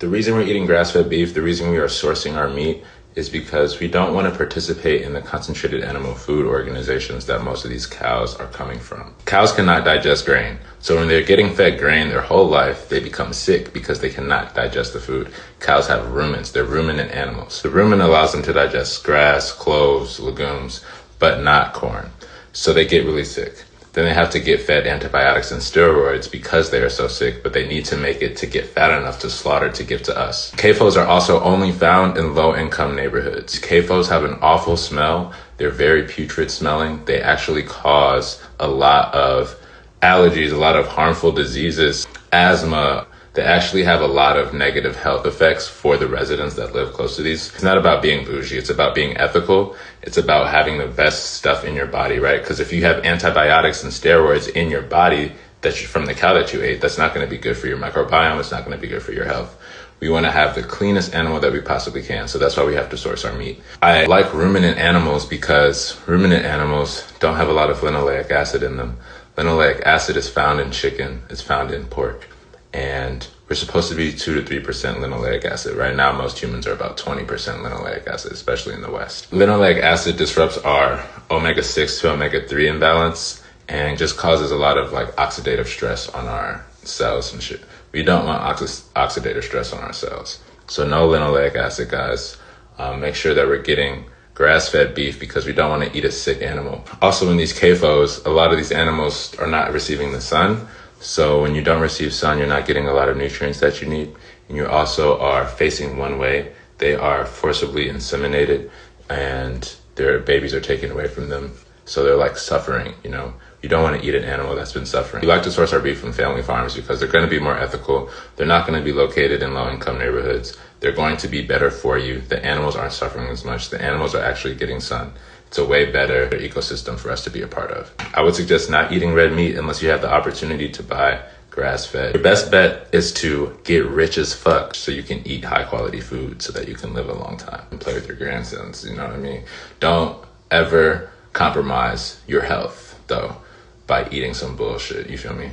The reason we're eating grass-fed beef, the reason we are sourcing our meat is because we don't want to participate in the concentrated animal food organizations that most of these cows are coming from. Cows cannot digest grain. So when they're getting fed grain their whole life, they become sick because they cannot digest the food. Cows have rumens. They're ruminant animals. The rumen allows them to digest grass, cloves, legumes, but not corn. So they get really sick. Then they have to get fed antibiotics and steroids because they are so sick, but they need to make it to get fat enough to slaughter to give to us. CAFOs are also only found in low-income neighborhoods. CAFOs have an awful smell. They're very putrid smelling. They actually cause a lot of allergies, a lot of harmful diseases, asthma. They actually have a lot of negative health effects for the residents that live close to these. It's not about being bougie. It's about being ethical. It's about having the best stuff in your body, right? Because if you have antibiotics and steroids in your body from the cow that you ate, that's not going to be good for your microbiome. It's not going to be good for your health. We want to have the cleanest animal that we possibly can. So that's why we have to source our meat. I like ruminant animals because ruminant animals don't have a lot of linoleic acid in them. Linoleic acid is found in chicken. It's found in pork. And we're supposed to be 2 to 3% linoleic acid. Right now, most humans are about 20% linoleic acid, especially in the West. Linoleic acid disrupts our omega-6 to omega-3 imbalance and just causes a lot of oxidative stress on our cells and shit. We don't want oxidative stress on our cells. So no linoleic acid, guys. Make sure that we're getting grass-fed beef because we don't want to eat a sick animal. Also, in these CAFOs, a lot of these animals are not receiving the sun. So when you don't receive sun, you're not getting a lot of nutrients that you need. And you also are facing one way. They are forcibly inseminated and their babies are taken away from them. So they're suffering, you know. You don't want to eat an animal that's been suffering. We like to source our beef from family farms because they're going to be more ethical. They're not going to be located in low-income neighborhoods. They're going to be better for you. The animals aren't suffering as much. The animals are actually getting sun. It's a way better ecosystem for us to be a part of. I would suggest not eating red meat unless you have the opportunity to buy grass-fed. Your best bet is to get rich as fuck so you can eat high-quality food so that you can live a long time and play with your grandsons, you know what I mean? Don't ever compromise your health, though, by eating some bullshit, you feel me?